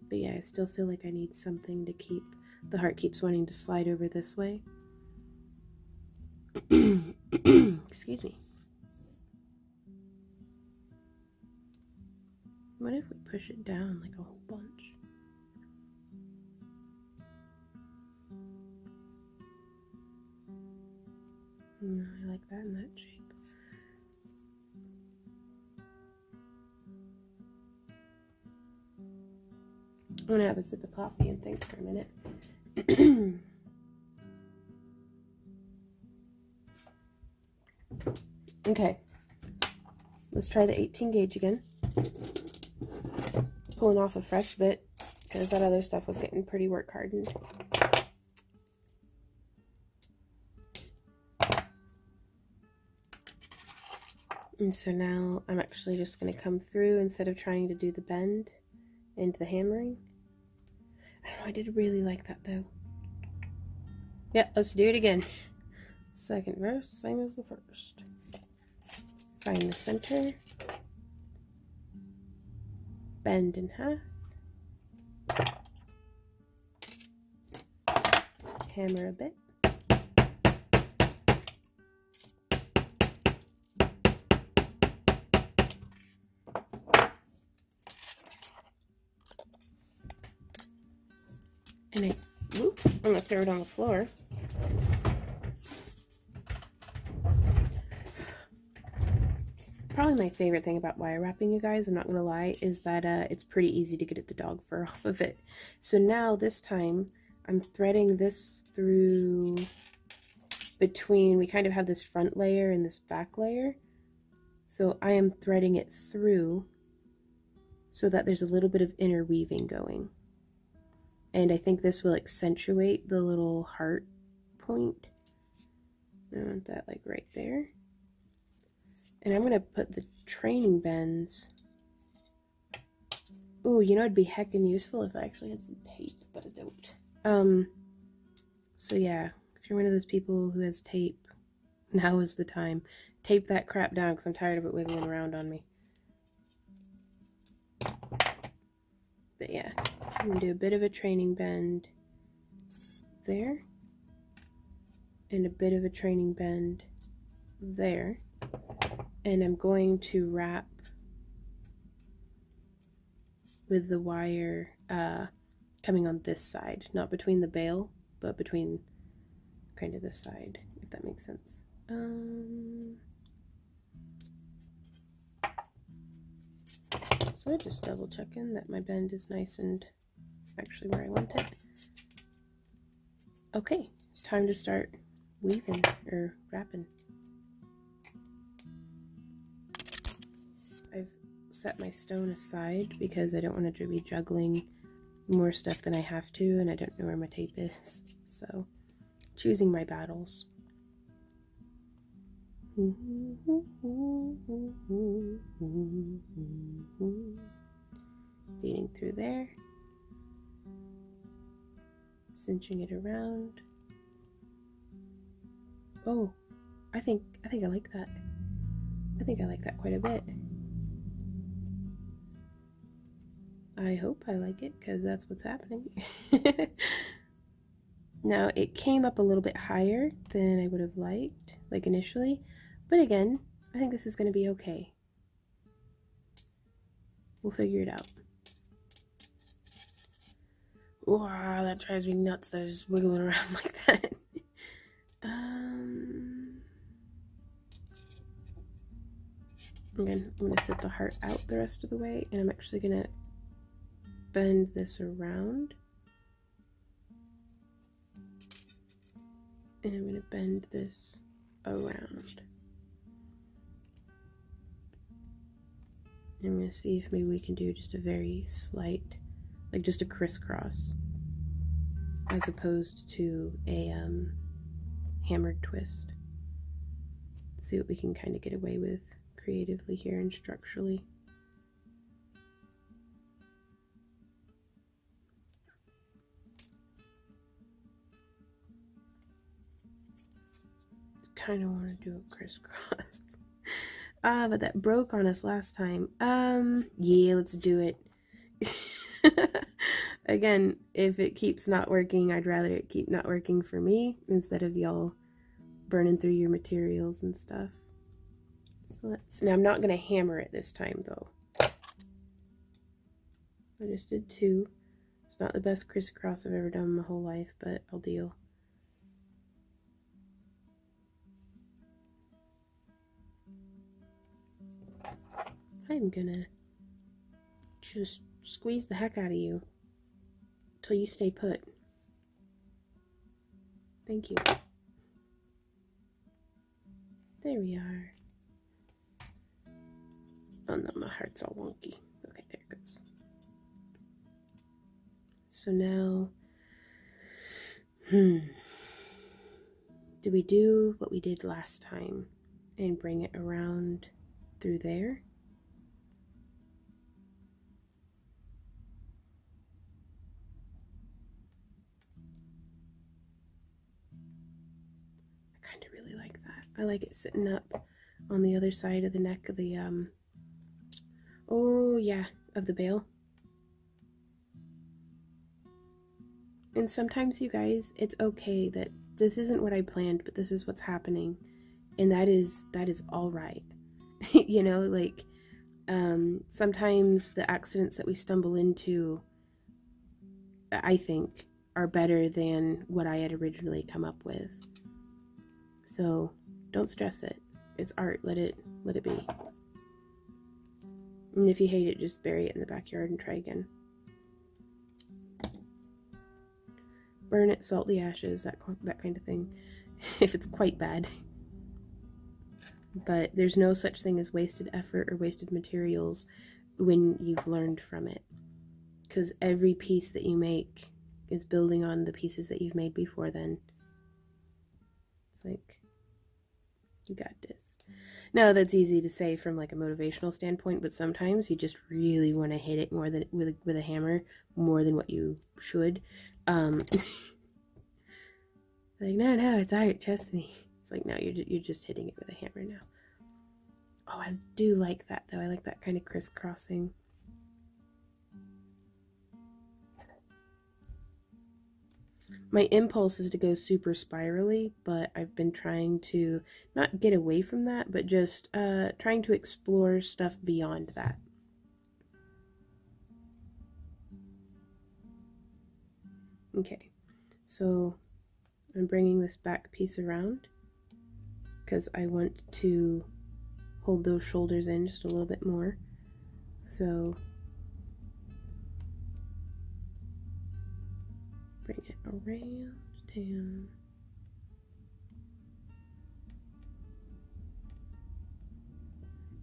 But yeah, I still feel like I need something to keep, the heart keeps wanting to slide over this way. Excuse me. What if we push it down like a whole bunch? I like that in that shape. I'm gonna have a sip of coffee and think for a minute. Okay, let's try the 18 gauge again. Pulling off a fresh bit because that other stuff was getting pretty work hardened. And so now I'm actually just going to come through instead of trying to do the bend into the hammering. I don't know, I did really like that though. Yeah, let's do it again. Second verse, same as the first. Find the center. Bend in half. Hammer a bit. And I'm gonna throw it on the floor. Probably my favorite thing about wire wrapping, you guys, I'm not gonna lie, is that it's pretty easy to get the dog fur off of it. So now this time I'm threading this through between, we kind of have this front layer and this back layer. So I am threading it through so that there's a little bit of interweaving going. And I think this will accentuate the little heart point. I want that like right there. And I'm going to put the training bends. Oh, you know it'd be heckin' useful if I actually had some tape, but I don't. So yeah, if you're one of those people who has tape, now is the time. Tape that crap down because I'm tired of it wiggling around on me. But yeah, I'm going to do a bit of a training bend there. And a bit of a training bend there. And I'm going to wrap with the wire coming on this side, not between the bail, but between kind of this side, if that makes sense. So just double checking that my bend is nice and actually where I want it. Okay, it's time to start weaving or wrapping. I've set my stone aside because I don't want to be juggling more stuff than I have to, and I don't know where my tape is. So, choosing my battles. Feeding through there. Cinching it around. Oh, I think I like that. I think I like that quite a bit. I hope I like it, because that's what's happening. Now it came up a little bit higher than I would have liked, like initially, but again, I think this is going to be okay. We'll figure it out. Wow, that drives me nuts that I just wiggling around like that. Again, I'm going to set the heart out the rest of the way, and I'm actually going to bend this around. And I'm going to bend this around. And I'm going to see if maybe we can do just a very slight, like just a crisscross, as opposed to a hammered twist. See what we can kind of get away with creatively here and structurally. Kind of want to do a crisscross. But that broke on us last time. Yeah, let's do it. Again, if it keeps not working, I'd rather it keep not working for me instead of y'all burning through your materials and stuff. So now I'm not going to hammer it this time though. I just did 2. It's not the best crisscross I've ever done in my whole life, but I'll deal. I'm gonna just squeeze the heck out of you till you stay put. Thank you. There we are. Oh no, my heart's all wonky. Okay, there it goes. So now, do we do what we did last time and bring it around through there? I like it sitting up on the other side of the neck of the, oh yeah, of the bale. And sometimes, you guys, it's okay that this isn't what I planned, but this is what's happening. And that is all right. You know, like, sometimes the accidents that we stumble into, I think, are better than what I had originally come up with. So don't stress it. It's art. Let it be. And if you hate it, just bury it in the backyard and try again. Burn it, salt the ashes, that kind of thing, if it's quite bad. But there's no such thing as wasted effort or wasted materials when you've learned from it. Because every piece that you make is building on the pieces that you've made before then. It's like, you got this. Now that's easy to say from like a motivational standpoint, but sometimes you just really want to hit it more than with a hammer more than what you should. Like, no, it's art, trust me. It's like, no, you're just hitting it with a hammer now. Oh, I do like that though. I like that kind of crisscrossing. My impulse is to go super spirally, but I've been trying to not get away from that, but just trying to explore stuff beyond that. Okay, so I'm bringing this back piece around because I want to hold those shoulders in just a little bit more. So bring it around, down.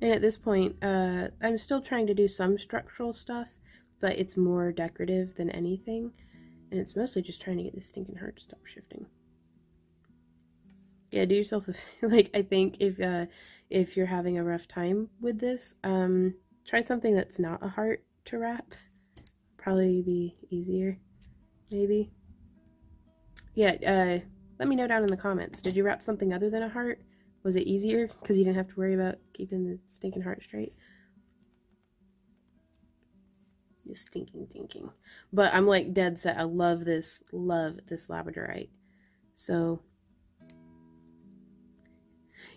And at this point, I'm still trying to do some structural stuff, but it's more decorative than anything. And it's mostly just trying to get this stinking heart to stop shifting. Yeah, do yourself a like, I think if you're having a rough time with this, try something that's not a heart to wrap. Probably be easier. Maybe. Yeah, let me know down in the comments. Did you wrap something other than a heart? Was it easier because you didn't have to worry about keeping the stinking heart straight? Just stinking thinking. But I'm like dead set. I love this labradorite. So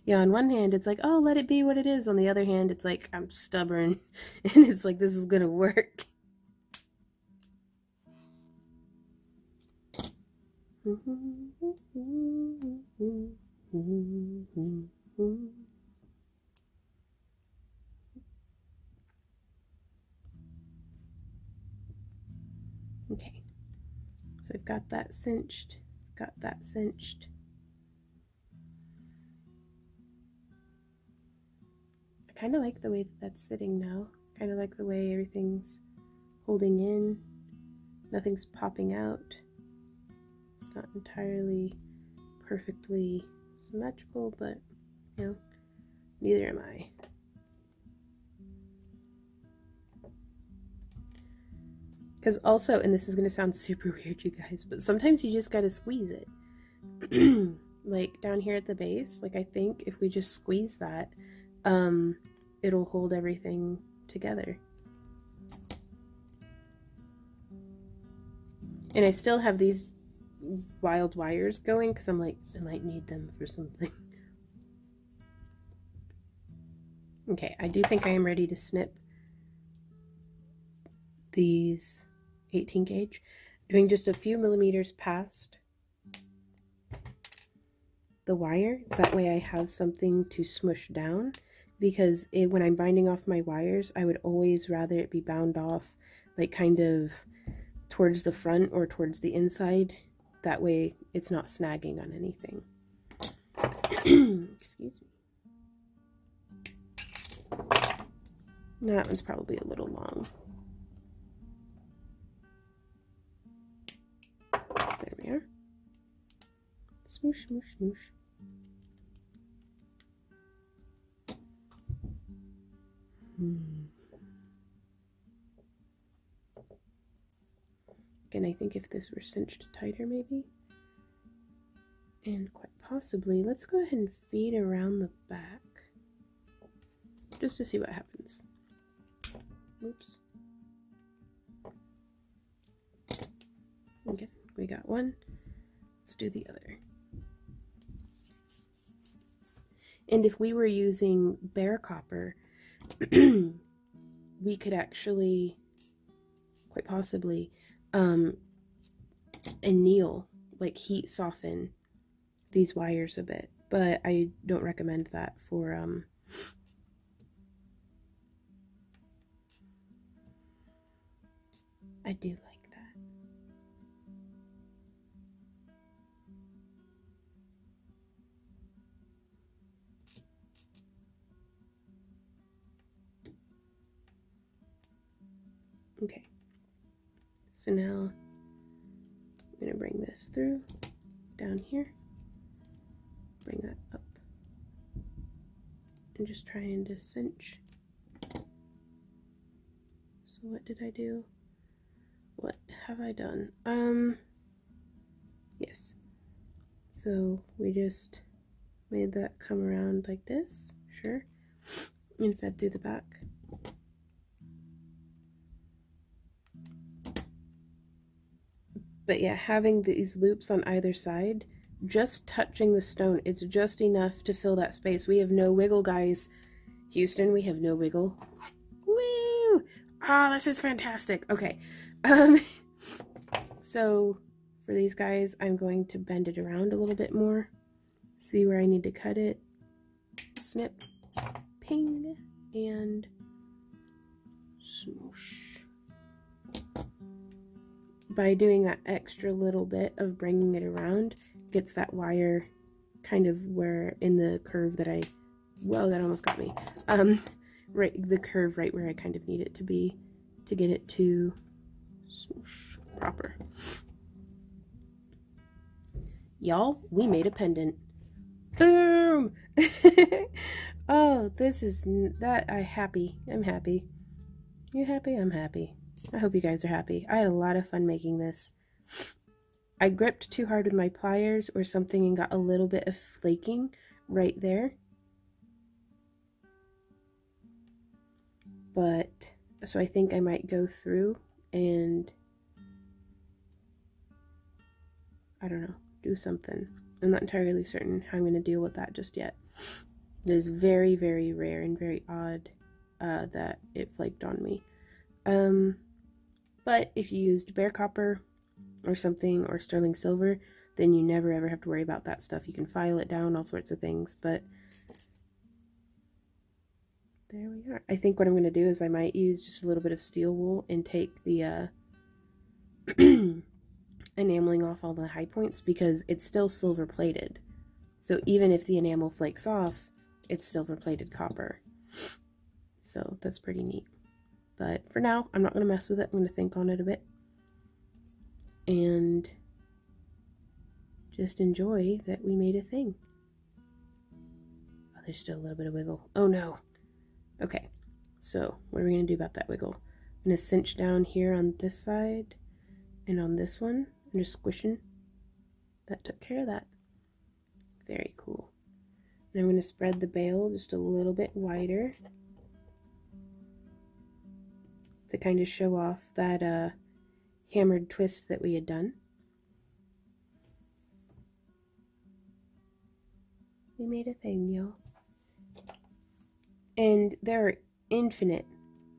yeah, on one hand it's like, oh, let it be what it is. On the other hand, it's like I'm stubborn and it's like this is gonna work. Okay, so I've got that cinched, got that cinched. I kind of like the way that that's sitting now. Kind of like the way everything's holding in. Nothing's popping out. It's not entirely perfectly symmetrical, but, you know, neither am I. Because also, and this is going to sound super weird, you guys, but sometimes you just got to squeeze it. Like down here at the base, like I think if we just squeeze that, it'll hold everything together. And I still have these wild wires going because I'm like, I might need them for something. Okay, I do think I am ready to snip these 18 gauge, doing just a few millimeters past the wire. That way I have something to smush down, because when I'm binding off my wires, I would always rather it be bound off like kind of towards the front or towards the inside. That way it's not snagging on anything. Excuse me. That one's probably a little long. There we are. Smoosh, smoosh, smoosh. Again, I think if this were cinched tighter maybe, and quite possibly, let's go ahead and feed around the back just to see what happens. Oops. Okay, we got one. Let's do the other. And if we were using bare copper, we could actually, quite possibly, anneal, like heat soften these wires a bit. But I don't recommend that for, I do like that. Okay, so now I'm going to bring this through down here, bring that up, and just trying to cinch. So what did I do? What have I done? Yes. So we just made that come around like this, sure, and fed through the back. But yeah, having these loops on either side, just touching the stone, it's just enough to fill that space. We have no wiggle, guys. Houston, we have no wiggle. Woo! Ah, this is fantastic. Okay. So for these guys, I'm going to bend it around a little bit more. See where I need to cut it. Snip, ping, and smoosh. By doing that extra little bit of bringing it around, gets that wire kind of where in the curve that whoa, that almost got me. Right, the curve right where I kind of need it to be to get it to smoosh proper. Y'all, we made a pendant. Boom! Oh, this is that. I'm happy. You happy? I'm happy. I hope you guys are happy. I had a lot of fun making this. I gripped too hard with my pliers or something and got a little bit of flaking right there. But So I think I might go through and, I don't know, do something. I'm not entirely certain how I'm going to deal with that just yet. It is very, very rare and very odd that it flaked on me. But if you used bare copper or something, or sterling silver, then you never ever have to worry about that stuff. You can file it down, all sorts of things, but there we are. I think what I'm going to do is I might use just a little bit of steel wool and take the enameling off all the high points, because it's still silver plated. So even if the enamel flakes off, it's silver plated copper. So that's pretty neat. But for now, I'm not going to mess with it. I'm going to think on it a bit and just enjoy that we made a thing. Oh, there's still a little bit of wiggle. Oh no. Okay, so what are we going to do about that wiggle? I'm going to cinch down here on this side and on this one. I'm just squishing. That took care of that. Very cool. And I'm going to spread the bail just a little bit wider to kind of show off that hammered twist that we had done. We made a thing, y'all. And there are infinite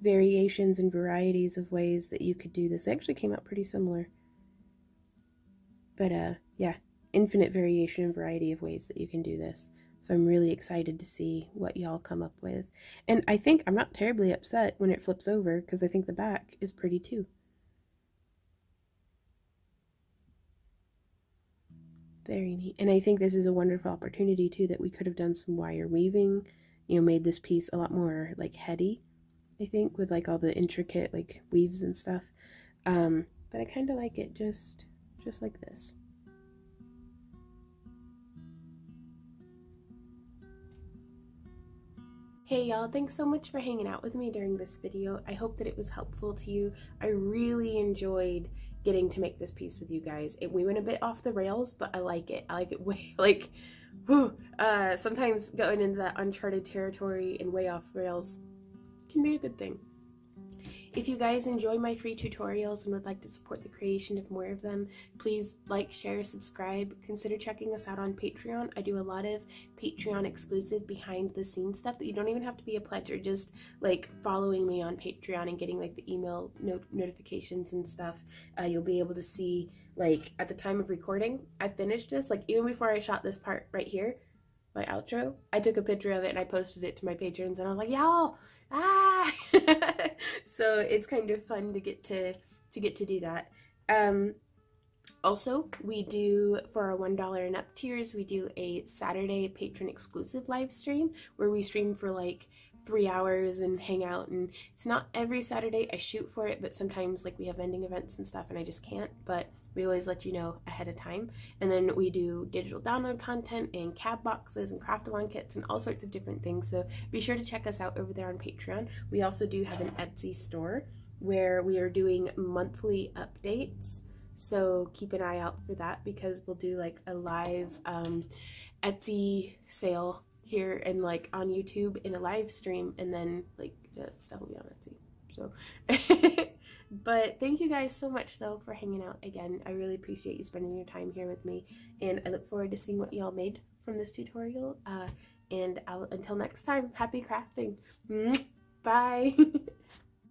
variations and varieties of ways that you could do this. It actually came out pretty similar. But yeah, infinite variation and variety of ways that you can do this. So I'm really excited to see what y'all come up with. And I think I'm not terribly upset when it flips over, because I think the back is pretty too. Very neat. And I think this is a wonderful opportunity too, that we could have done some wire weaving, you know, made this piece a lot more like heady, I think, with like all the intricate like weaves and stuff. But I kind of like it just like this. Hey y'all, thanks so much for hanging out with me during this video. I hope that it was helpful to you. I really enjoyed getting to make this piece with you guys. We went a bit off the rails, but I like it. I like it way, like, whew. Sometimes going into that uncharted territory and way off rails can be a good thing. If you guys enjoy my free tutorials and would like to support the creation of more of them, please like, share, subscribe. Consider checking us out on Patreon. I do a lot of Patreon exclusive behind the scenes stuff that you don't even have to be a pledge, or just like following me on Patreon and getting like the email notifications and stuff. You'll be able to see, like, at the time of recording, I finished this, like even before I shot this part right here, my outro, I took a picture of it and I posted it to my patrons, and I was like, y'all, ah. So it's kind of fun to get to do that. Also, we do, for our $1 and up tiers, we do a Saturday patron exclusive live stream where we stream for like 3 hours and hang out. And it's not every Saturday. I shoot for it, but sometimes like we have vending events and stuff and I just can't, but we always let you know ahead of time. And then we do digital download content and cab boxes and craft-along kits and all sorts of different things. So be sure to check us out over there on Patreon. We also do have an Etsy store where we are doing monthly updates. So keep an eye out for that, because we'll do like a live Etsy sale here and like on YouTube in a live stream, and then like that stuff will be on Etsy. So but thank you guys so much though for hanging out again. I really appreciate you spending your time here with me, and I look forward to seeing what y'all made from this tutorial. And until next time, happy crafting. Bye.